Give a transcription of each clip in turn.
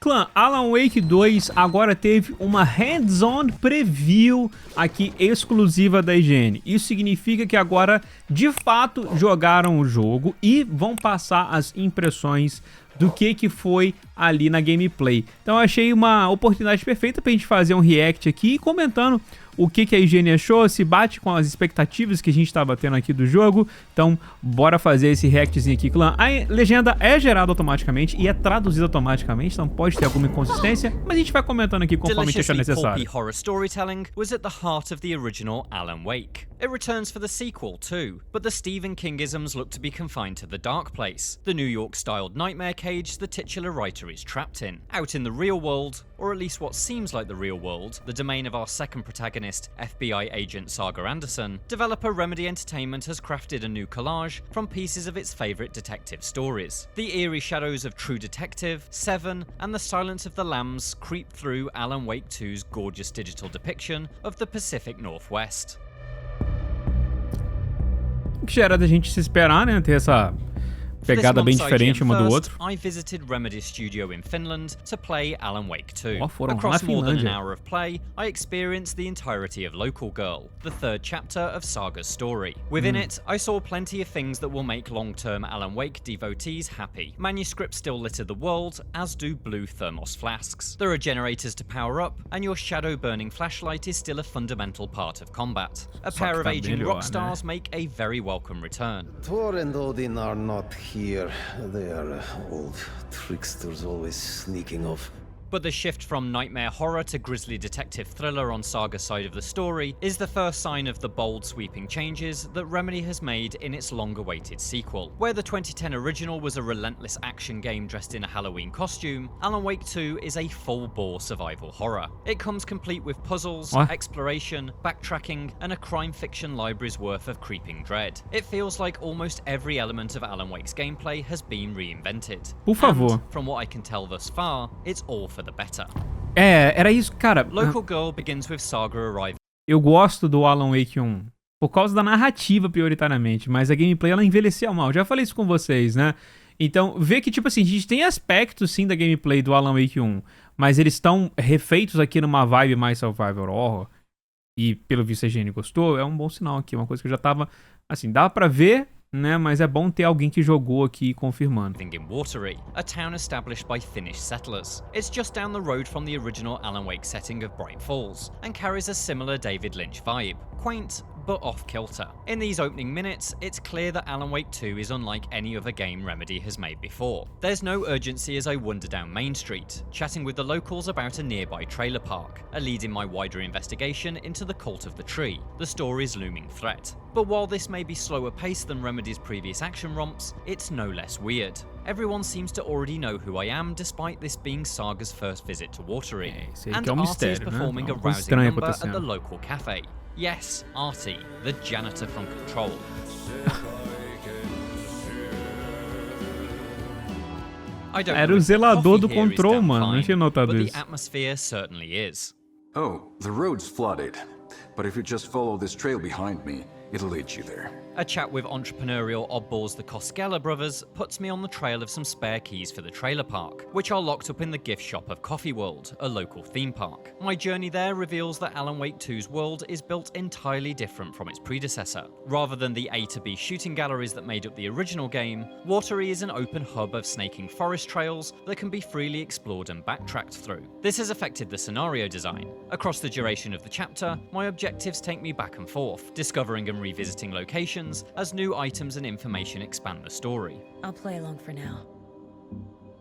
Clã, Alan Wake 2 agora teve uma hands-on preview aqui exclusiva da IGN. Isso significa que agora, de fato, jogaram o jogo e vão passar as impressões do que foi ali na gameplay. Então eu achei uma oportunidade perfeita pra gente fazer um react aqui, comentando o que a IGN achou, se bate com as expectativas que a gente estava tendo aqui do jogo. Então, bora fazer esse reactzinho aqui, clã. A legenda é gerada automaticamente e é traduzida automaticamente, então pode ter alguma inconsistência, mas a gente vai comentando aqui conforme a gente achar necessário. Horror storytelling was at the heart of the original Alan Wake. It returns for the sequel too, but the Stephen Kingisms look to be confined to the dark place, the New York-styled nightmare cage the titular writer is trapped in. Out in the real world, or at least what seems like the real world, the domain of our second protagonist, FBI agent Saga Anderson, developer Remedy Entertainment has crafted a new collage from pieces of its favourite detective stories. The eerie shadows of True Detective, Seven, and the Silence of the Lambs creep through Alan Wake 2's gorgeous digital depiction of the Pacific Northwest. O que já era da gente se esperar, né? Ter essa pegada bem diferente uma do outro. I visited Remedy Studio in Finland to play Alan Wake 2. Across more than an hour of play, I experienced the entirety of Local Girl, the third chapter of Saga's story. Within it, I saw plenty of things that will make long-term Alan Wake devotees happy. Manuscripts still litter the world, as do blue thermos flasks. There are generators to power up, and your shadow-burning flashlight is still a fundamental part of combat. A pair of aging rock stars make a very welcome return. Thor and Odin are not here. They are old tricksters always sneaking off. But the shift from nightmare horror to grisly detective thriller on Saga's side of the story is the first sign of the bold, sweeping changes that Remedy has made in its long-awaited sequel. Where the 2010 original was a relentless action game dressed in a Halloween costume, Alan Wake 2 is a full-bore survival horror. It comes complete with puzzles, exploration, backtracking, and a crime fiction library's worth of creeping dread. It feels like almost every element of Alan Wake's gameplay has been reinvented. Por favor. And, from what I can tell thus far, it's all for the better. Era isso, cara. Local Girl begins with Saga arriving. Eu gosto do Alan Wake 1 por causa da narrativa prioritariamente, mas a gameplay ela envelheceu mal. Já falei isso com vocês, né? Então, ver que tipo assim, a gente tem aspectos sim da gameplay do Alan Wake 1, mas eles estão refeitos aqui numa vibe mais survival horror. E pelo visto a IGN gostou, é um bom sinal aqui, uma coisa que eu já tava assim, dá pra ver, né, mas é bom ter alguém que jogou aqui confirmando. In Watery, a town established by Finnish settlers. It's just down the road from the original Alan Wake setting of Bright Falls, and carries a similar David Lynch vibe. Quaint, but off-kilter. In these opening minutes, it's clear that Alan Wake 2 is unlike any other game Remedy has made before. There's no urgency as I wander down Main Street, chatting with the locals about a nearby trailer park, a lead in my wider investigation into the Cult of the Tree, the story's looming threat. But while this may be slower paced than Remedy's previous action romps, it's no less weird. Everyone seems to already know who I am, despite this being Saga's first visit to Watery. And Artie is performing a rousing number at the local cafe. Yes, Artie, the janitor from Control. Era o zelador do Control, mano. Não tinha notado but isso. The atmosphere certainly is. Oh, the road's flooded. But if you just follow this trail behind me, it'll lead you there. A chat with entrepreneurial oddballs the Koskela brothers puts me on the trail of some spare keys for the trailer park, which are locked up in the gift shop of Coffee World, a local theme park. My journey there reveals that Alan Wake 2's world is built entirely different from its predecessor. Rather than the A to B shooting galleries that made up the original game, Watery is an open hub of snaking forest trails that can be freely explored and backtracked through. This has affected the scenario design. Across the duration of the chapter, my objectives take me back and forth, discovering and revisiting locations as new items and information expand the story. I'll play along for now.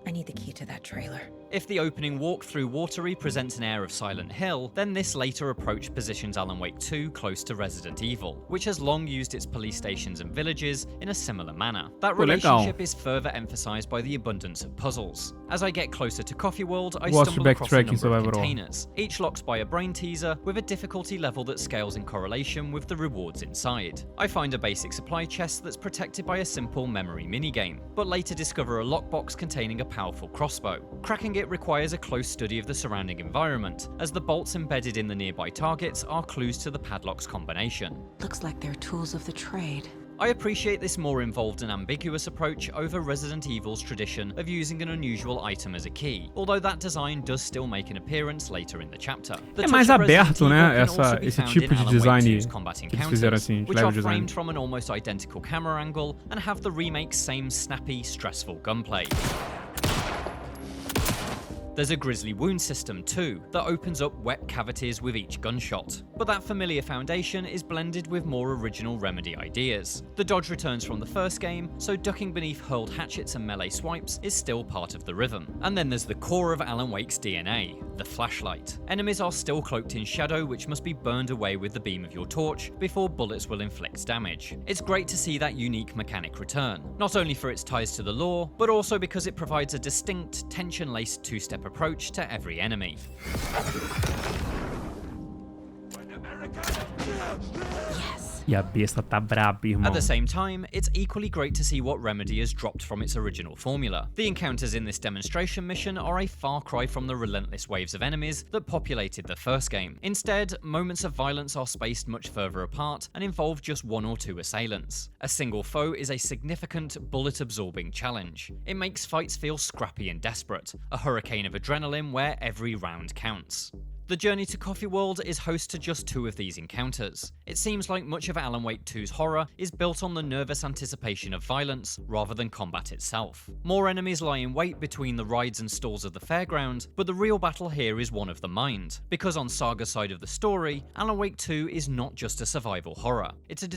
I need the key to that trailer. If the opening walk through Watery presents an air of Silent Hill, then this later approach positions Alan Wake 2 close to Resident Evil, which has long used its police stations and villages in a similar manner. That relationship is further emphasized by the abundance of puzzles. As I get closer to Coffee World, I stumble across a number of containers, each locked by a brain teaser with a difficulty level that scales in correlation with the rewards inside. I find a basic supply chest that's protected by a simple memory minigame, but later discover a lockbox containing a powerful crossbow. Cracking it requires a close study of the surrounding environment, as the bolts embedded in the nearby targets are clues to the padlock's combination. Looks like they're tools of the trade. I appreciate this more involved and ambiguous approach over Resident Evil's tradition of using an unusual item as a key, although that design does still make an appearance later in the chapter. The É mais touch of Resident aberto, Evil né, can also be esse found tipo in de Alan Wake design 2's combat que eles fizeram encounters, assim, de which are level design. framed from an almost identical camera angle and have the remake's same snappy, stressful gunplay. There's a grisly wound system too, that opens up wet cavities with each gunshot. But that familiar foundation is blended with more original Remedy ideas. The dodge returns from the first game, so ducking beneath hurled hatchets and melee swipes is still part of the rhythm. And then there's the core of Alan Wake's DNA, the flashlight. Enemies are still cloaked in shadow, which must be burned away with the beam of your torch before bullets will inflict damage. It's great to see that unique mechanic return, not only for its ties to the lore, but also because it provides a distinct, tension-laced two-step approach to every enemy. E a besta tá braba, irmão. At the same time, it's equally great to see what Remedy has dropped from its original formula. The encounters in this demonstration mission are a far cry from the relentless waves of enemies that populated the first game. Instead, moments of violence are spaced much further apart and involve just one or two assailants. A single foe is a significant, bullet-absorbing challenge. It makes fights feel scrappy and desperate, a hurricane of adrenaline where every round counts. The journey to Coffee World is host to just two of these encounters. It seems like much of Alan Wake 2's horror is built on the nervous anticipation of violence rather than combat itself. More enemies lie in wait between the rides and stalls of the fairground, but the real battle here is one of the mind. Because on Saga's side of the story, Alan Wake 2 is not just a survival horror. It's a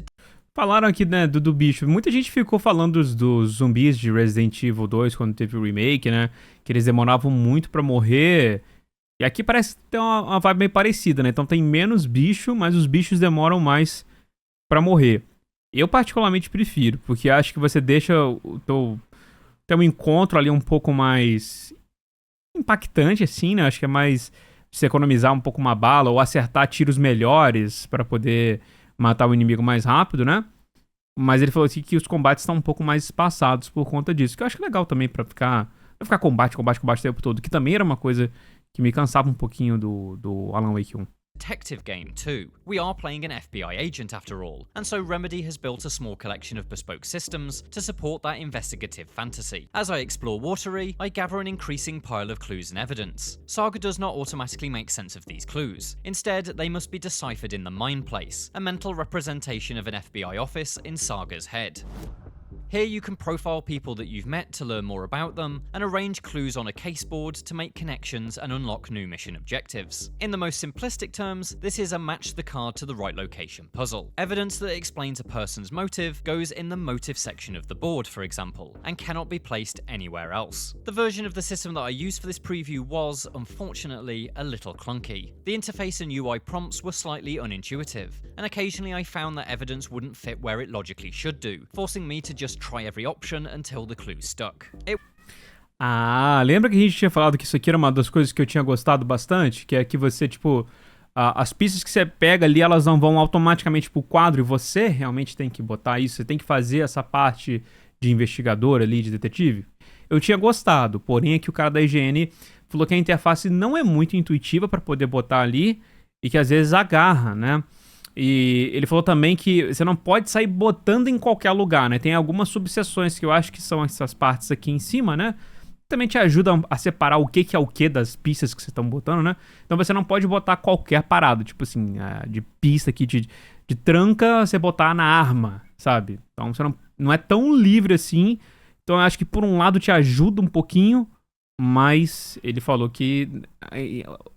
Falaram aqui, né, do bicho. Muita gente ficou falando dos zumbis de Resident Evil 2 quando teve o remake, né? Que eles demoravam muito pra morrer. E aqui parece ter uma vibe meio parecida, né? Então tem menos bicho, mas os bichos demoram mais pra morrer. Eu particularmente prefiro, porque acho que você deixa o teu encontro ali um pouco mais impactante, assim, né? Acho que é mais você economizar um pouco uma bala ou acertar tiros melhores pra poder matar o inimigo mais rápido, né? Mas ele falou assim que os combates estão um pouco mais espaçados por conta disso, que eu acho legal também pra ficar combate o tempo todo, que também era uma coisa que me cansava um pouquinho do Alan Wake 1. Detective game too. We are playing an FBI agent after all, and so Remedy has built a small collection of bespoke systems to support that investigative fantasy. As I explore Watery, I gather an increasing pile of clues and evidence. Saga does not automatically make sense of these clues. Instead, they must be deciphered in the Mind Place, a mental representation of an FBI office in Saga's head. Here you can profile people that you've met to learn more about them, and arrange clues on a caseboard to make connections and unlock new mission objectives. In the most simplistic terms, this is a match the card to the right location puzzle. Evidence that explains a person's motive goes in the motive section of the board, for example, and cannot be placed anywhere else. The version of the system that I used for this preview was, unfortunately, a little clunky. The interface and UI prompts were slightly unintuitive, and occasionally I found that evidence wouldn't fit where it logically should do, forcing me to just try every option until the clue stuck. Lembra que a gente tinha falado que isso aqui era uma das coisas que eu tinha gostado bastante? Que é que você, tipo, as pistas que você pega ali, elas não vão automaticamente pro quadro e você realmente tem que botar isso, você tem que fazer essa parte de investigador ali, de detetive. Eu tinha gostado, porém aqui o cara da IGN falou que a interface não é muito intuitiva para poder botar ali e que às vezes agarra, né? E ele falou também que você não pode sair botando em qualquer lugar, né? Tem algumas subseções que eu acho que são essas partes aqui em cima, né? Também te ajudam a separar o que é o que das pistas que você estão botando, né? Então você não pode botar qualquer parada, tipo assim, de pista aqui, de tranca, você botar na arma, sabe? Então você não é tão livre assim. Então eu acho que por um lado te ajuda um pouquinho, mas ele falou que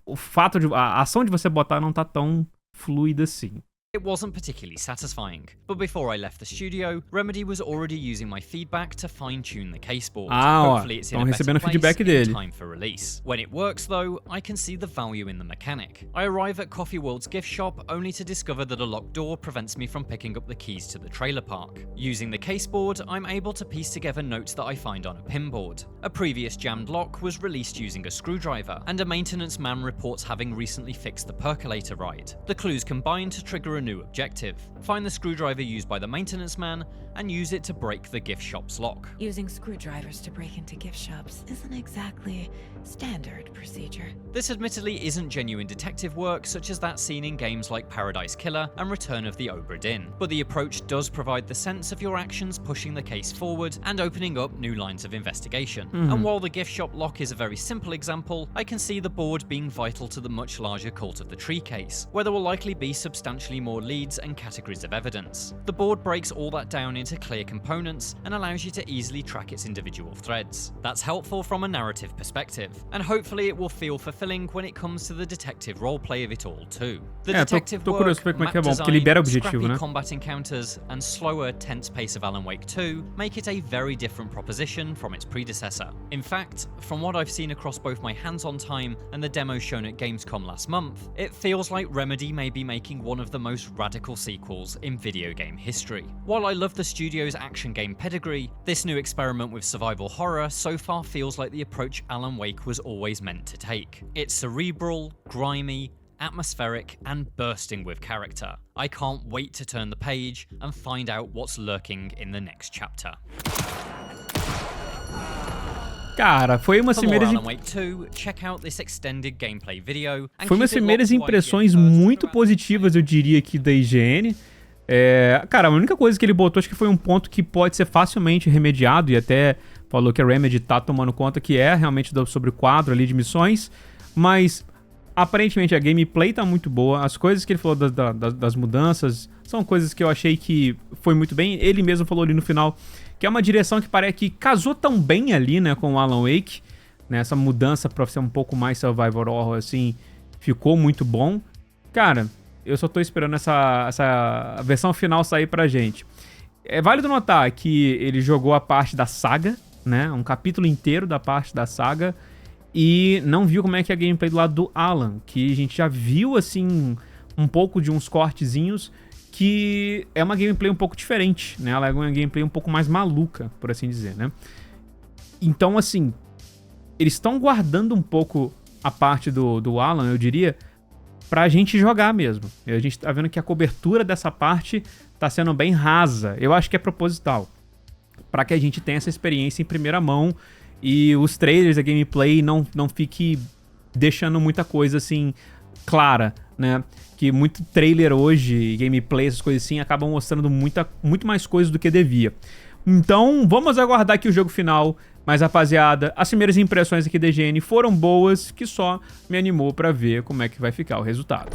o fato de a ação de você botar não tá tão fluida assim. It wasn't particularly satisfying, but before I left the studio, Remedy was already using my feedback to fine-tune the caseboard. Hopefully it's in a better place in time for release. When it works though, I can see the value in the mechanic. I arrive at Coffee World's gift shop only to discover that a locked door prevents me from picking up the keys to the trailer park. Using the caseboard, I'm able to piece together notes that I find on a pinboard. A previous jammed lock was released using a screwdriver, and a maintenance man reports having recently fixed the percolator ride. The clues combine to trigger a new objective. Find the screwdriver used by the maintenance man and use it to break the gift shop's lock. Using screwdrivers to break into gift shops isn't exactly standard procedure. procedure. This admittedly isn't genuine detective work such as that seen in games like Paradise Killer and Return of the Obra Dinn, but the approach does provide the sense of your actions pushing the case forward and opening up new lines of investigation. And while the gift shop lock is a very simple example, I can see the board being vital to the much larger Cult of the Tree case, where there will likely be substantially more leads and categories of evidence. The board breaks all that down into clear components and allows you to easily track its individual threads. That's helpful from a narrative perspective, and hopefully it will feel fulfilling when it comes to the detective roleplay of it all too. The detective tô curioso pra ver como é que é bom, porque libera objetivo, né? combat encounters and slower, tense pace of Alan Wake 2 make it a very different proposition from its predecessor. In fact, from what I've seen across both my hands-on time and the demo shown at Gamescom last month, it feels like Remedy may be making one of the most radical sequels in video game history. While I love the studio's action game pedigree, this new experiment with survival horror so far feels like the approach Alan Wake was always meant to take. It's cerebral, grimy, atmospheric, and bursting with character. I can't wait to turn the page and find out what's lurking in the next chapter. Cara, foi umas primeiras impressões muito positivas, eu diria, aqui da IGN. Cara, a única coisa que ele botou, acho que foi um ponto que pode ser facilmente remediado, e até falou que a Remedy tá tomando conta, que é realmente sobre o quadro ali de missões, mas aparentemente a gameplay tá muito boa, as coisas que ele falou das mudanças são coisas que eu achei que foi muito bem. Ele mesmo falou ali no final que é uma direção que parece que casou tão bem ali, né, com o Alan Wake, né, essa mudança pra ser um pouco mais survival horror, assim, ficou muito bom. Cara, eu só tô esperando essa versão final sair pra gente. É válido notar que ele jogou a parte da saga, né, um capítulo inteiro da parte da saga, e não viu como é que é a gameplay do lado do Alan, que a gente já viu, assim, um pouco de uns cortezinhos, que é uma gameplay um pouco diferente, né? Ela é uma gameplay um pouco mais maluca, por assim dizer, né? Então, assim, eles estão guardando um pouco a parte do Alan, eu diria, pra gente jogar mesmo. E a gente tá vendo que a cobertura dessa parte tá sendo bem rasa. Eu acho que é proposital, pra que a gente tenha essa experiência em primeira mão e os trailers, a gameplay não fique deixando muita coisa, assim, clara, né? Que muito trailer hoje, gameplay, essas coisas assim, acabam mostrando muito mais coisas do que devia. Então, vamos aguardar aqui o jogo final. Mas, rapaziada, as primeiras impressões aqui da IGN foram boas, que só me animou pra ver como é que vai ficar o resultado.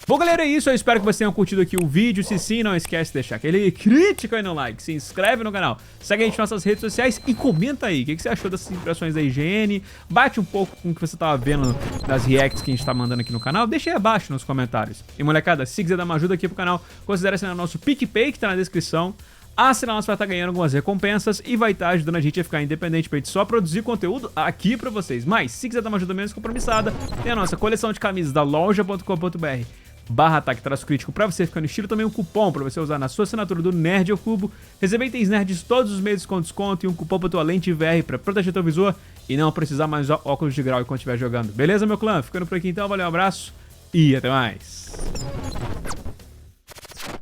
Bom, galera, é isso. Eu espero que vocês tenham curtido aqui o vídeo. Se sim, não esquece de deixar aquele crítico aí no like, se inscreve no canal, segue a gente nas nossas redes sociais e comenta aí o que você achou dessas impressões da IGN. Bate um pouco com o que você tava vendo das reacts que a gente tá mandando aqui no canal. Deixa aí abaixo nos comentários. E, molecada, se quiser dar uma ajuda aqui pro canal, considere assinar nosso PicPay, que tá na descrição. Assinar, você vai estar ganhando algumas recompensas e vai estar ajudando a gente a ficar independente pra gente só produzir conteúdo aqui pra vocês. Mas, se quiser dar uma ajuda menos compromissada, tem a nossa coleção de camisas da loja.com.br/ataque-crítico pra você ficar no estilo, também um cupom pra você usar na sua assinatura do Nerd ao Cubo, receber itens nerds todos os meses com desconto e um cupom pra tua lente VR pra proteger teu visor e não precisar mais usar óculos de grau enquanto estiver jogando. Beleza, meu clã? Ficando por aqui então, valeu, um abraço e até mais!